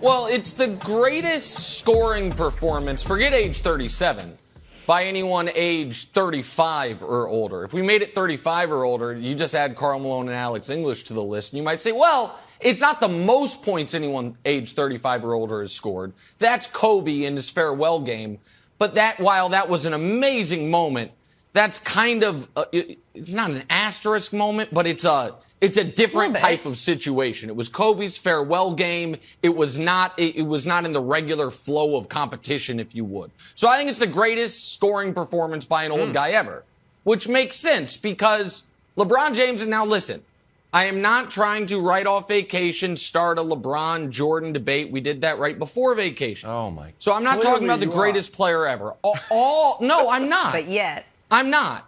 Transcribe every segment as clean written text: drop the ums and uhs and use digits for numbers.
Well, it's the greatest scoring performance, forget age 37, by anyone age 35 or older. If we made it 35 or older, you just add Karl Malone and Alex English to the list, and you might say, well, it's not the most points anyone age 35 or older has scored. That's Kobe in his farewell game. But while that was an amazing moment, that's kind of, it's not an asterisk moment, but it's a different type of situation. It was Kobe's farewell game. It was not in the regular flow of competition, if you would. So I think it's the greatest scoring performance by an old guy ever, which makes sense because LeBron James, and now listen, I am not trying to write off vacation, start a LeBron Jordan debate. We did that right before vacation. Oh my. So I'm not talking about the greatest player ever. No, I'm not. But yet. I'm not.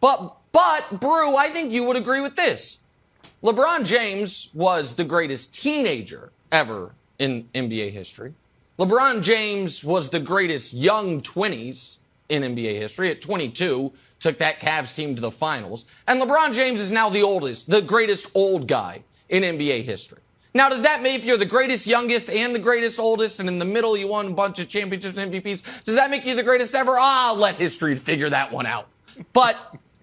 But, Brew, I think you would agree with this. LeBron James was the greatest teenager ever in NBA history. LeBron James was the greatest young 20s in NBA history. At 22, took that Cavs team to the finals. And LeBron James is now the greatest old guy in NBA history. Now, does that mean if you're the greatest youngest and the greatest oldest, and in the middle you won a bunch of championships and MVPs, does that make you the greatest ever? I'll let history figure that one out. But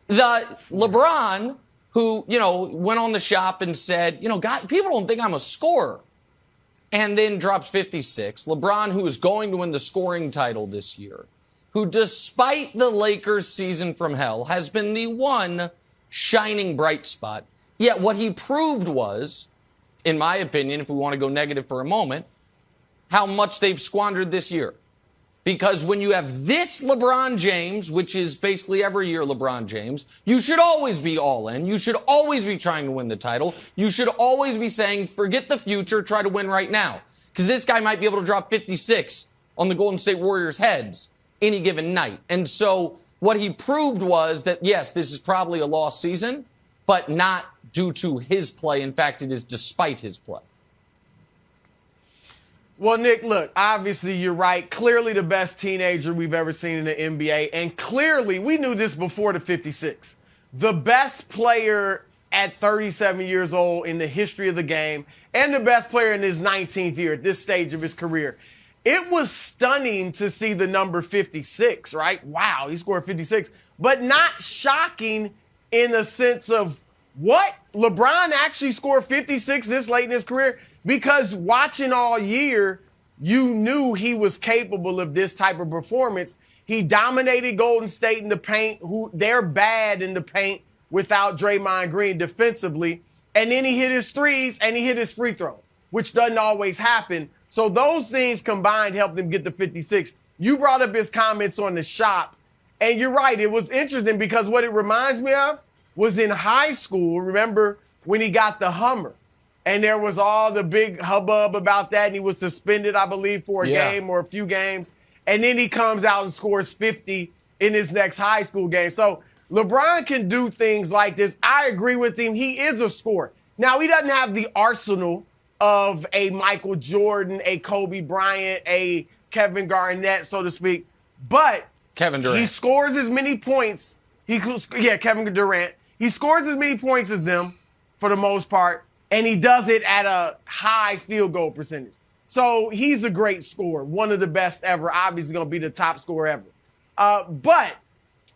the LeBron, who, went on the shop and said, God, people don't think I'm a scorer, and then drops 56. LeBron, who is going to win the scoring title this year, who, despite the Lakers' season from hell, has been the one shining bright spot. Yet what he proved was, in my opinion, if we want to go negative for a moment, how much they've squandered this year. Because when you have this LeBron James, which is basically every year LeBron James, you should always be all in. You should always be trying to win the title. You should always be saying, forget the future, try to win right now. Because this guy might be able to drop 56 on the Golden State Warriors' heads any given night. And so what he proved was that, yes, this is probably a lost season, but not due to his play. In fact, it is despite his play. Well, Nick, look, obviously you're right. Clearly the best teenager we've ever seen in the NBA. And clearly, we knew this before the 56. The best player at 37 years old in the history of the game, and the best player in his 19th year at this stage of his career. It was stunning to see the number 56, right? Wow, he scored 56. But not shocking in the sense of, what? LeBron actually scored 56 this late in his career? Because watching all year, you knew he was capable of this type of performance. He dominated Golden State in the paint, who they're bad in the paint without Draymond Green defensively. And then he hit his threes and he hit his free throws, which doesn't always happen. So those things combined helped him get to 56. You brought up his comments on the shop, and you're right. It was interesting because what it reminds me of was in high school, remember when he got the Hummer? And there was all the big hubbub about that, and he was suspended, I believe, for a game or a few games. And then he comes out and scores 50 in his next high school game. So LeBron can do things like this. I agree with him. He is a scorer. Now, he doesn't have the arsenal of a Michael Jordan, a Kobe Bryant, a Kevin Garnett, so to speak. But Kevin Durant. He scores as many points. Kevin Durant. He scores as many points as them for the most part. And he does it at a high field goal percentage. So he's a great scorer, one of the best ever, obviously going to be the top scorer ever. But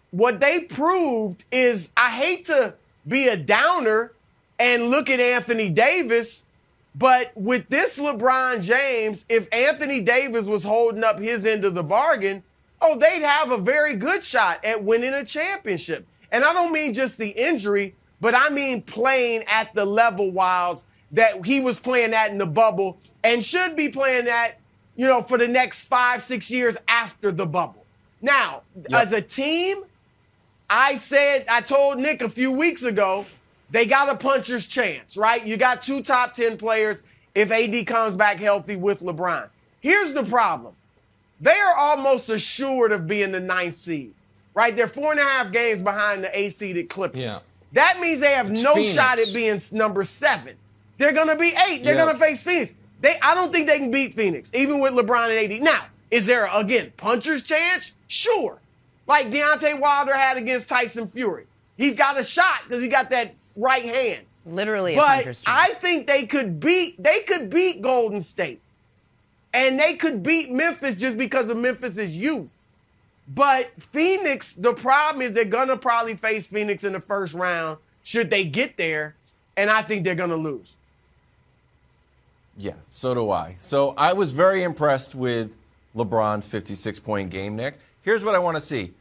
what they proved is, I hate to be a downer and look at Anthony Davis, but with this LeBron James, if Anthony Davis was holding up his end of the bargain, they'd have a very good shot at winning a championship. And I don't mean just the injury, but I mean playing at the level, Wilds, that he was playing at in the bubble and should be playing at, for the next 5-6 years after the bubble. Now, as a team, I told Nick a few weeks ago, they got a puncher's chance, right? You got 2 top 10 players if AD comes back healthy with LeBron. Here's the problem. They are almost assured of being the 9th seed, right? They're 4.5 games behind the 8-seeded Clippers. Yeah. That means they have no Phoenix. shot at being number 7. They're going to be 8. They're going to face Phoenix. I don't think they can beat Phoenix, even with LeBron and AD. Now, is there, again, puncher's chance? Sure. Like Deontay Wilder had against Tyson Fury. He's got a shot because he got that right hand. Literally a but puncher's chance. I think they could beat Golden State. And they could beat Memphis just because of Memphis' youth. But Phoenix, the problem is they're going to probably face Phoenix in the first round should they get there, and I think they're going to lose. Yeah, so do I. So I was very impressed with LeBron's 56-point game, Nick. Here's what I want to see.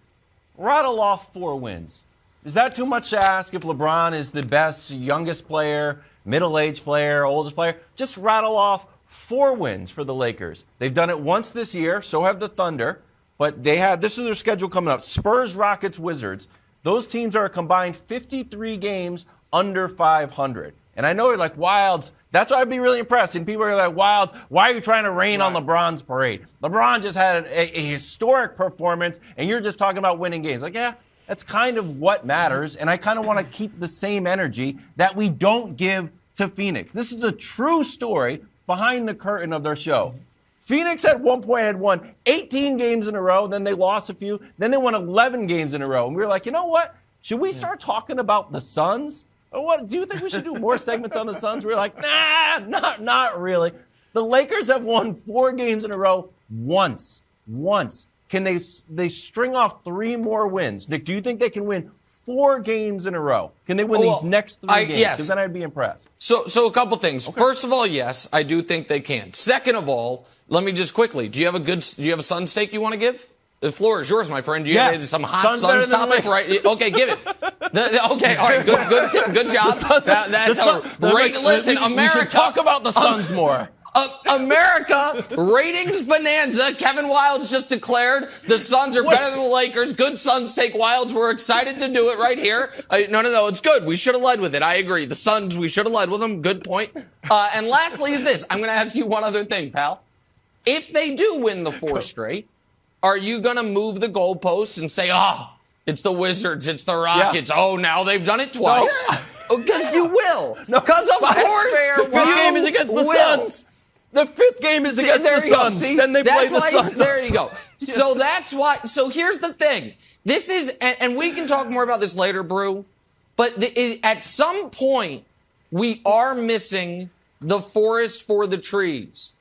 Rattle off 4 wins. Is that too much to ask if LeBron is the best, youngest player, middle-aged player, oldest player? Just rattle off 4 wins for the Lakers. They've done it once this year, so have the Thunder. But this is their schedule coming up. Spurs, Rockets, Wizards. Those teams are a combined 53 games under 500. And I know you're like, Wilds, that's why I'd be really impressed. And people are like, Wild, why are you trying to rain on LeBron's parade? LeBron just had a historic performance, and you're just talking about winning games. Like, yeah, that's kind of what matters. And I kind of want to keep the same energy that we don't give to Phoenix. This is a true story behind the curtain of their show. Phoenix at one point had won 18 games in a row, then they lost a few, then they won 11 games in a row. And we were like, you know what? Should we start talking about the Suns? Or what? Do you think we should do more segments on the Suns? We were like, nah, not really. The Lakers have won 4 games in a row once. Can they string off 3 more wins? Nick, do you think they can win 4 games in a row? Can they win these next 3 games? Yes. Because then I'd be impressed. So a couple things. Okay. First of all, yes, I do think they can. Second of all, let me just quickly, do you have a Sun steak you want to give? The floor is yours, my friend. Do you have some hot Suns topic? Right? Okay, give it. Okay, all right, good job. Listen, America. We should talk about the Suns more. America, ratings bonanza. Kevin Wildes just declared the Suns are better than the Lakers. Good Suns take Wildes. We're excited to do it right here. No, it's good. We should have led with it. I agree. The Suns, we should have led with them. Good point. And lastly is this. I'm going to ask you one other thing, pal. If they do win the 4 straight, are you going to move the goalposts and say, it's the Wizards, it's the Rockets. Yeah. Oh, now they've done it twice? Because you will. Because of course the 5th game is against the Suns. The 5th game is against the Suns. Then they play the Suns. There you go. So that's why. So here's the thing. This is, and we can talk more about this later, Brew, but at some point, we are missing the forest for the trees.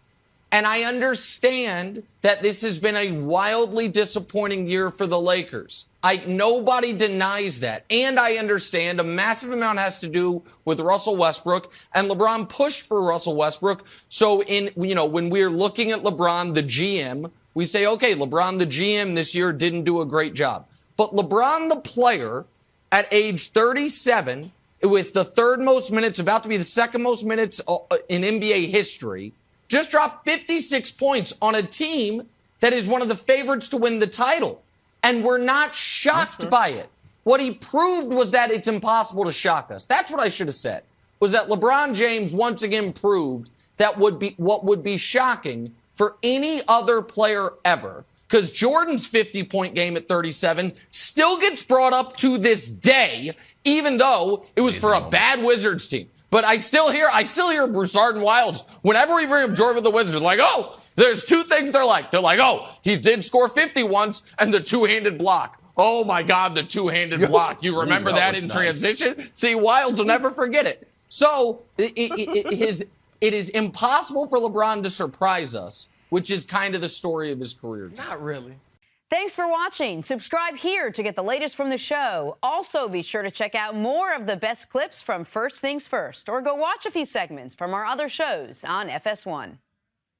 And I understand that this has been a wildly disappointing year for the Lakers. Nobody denies that. And I understand a massive amount has to do with Russell Westbrook, and LeBron pushed for Russell Westbrook. So when we're looking at LeBron, the GM, we say, okay, LeBron, the GM this year didn't do a great job. But LeBron, the player, at age 37, with the 3rd most minutes, about to be the 2nd most minutes in NBA history, just dropped 56 points on a team that is one of the favorites to win the title. And we're not shocked by it. What he proved was that it's impossible to shock us. That's what I should have said, was that LeBron James once again proved that what would be shocking for any other player ever. Because Jordan's 50-point game at 37 still gets brought up to this day, even though it was for a bad Wizards team. But I still hear Broussard and Wildes, whenever we bring up Jordan with the Wizards, like, there's 2 things they're like. They're like, he did score 50 once, and the 2-handed block. Oh, my God, the 2-handed block. You remember that in transition? See, Wildes will never forget it. So it is impossible for LeBron to surprise us, which is kind of the story of his career. Not really. Thanks for watching. Subscribe here to get the latest from the show. Also, be sure to check out more of the best clips from First Things First, or go watch a few segments from our other shows on FS1.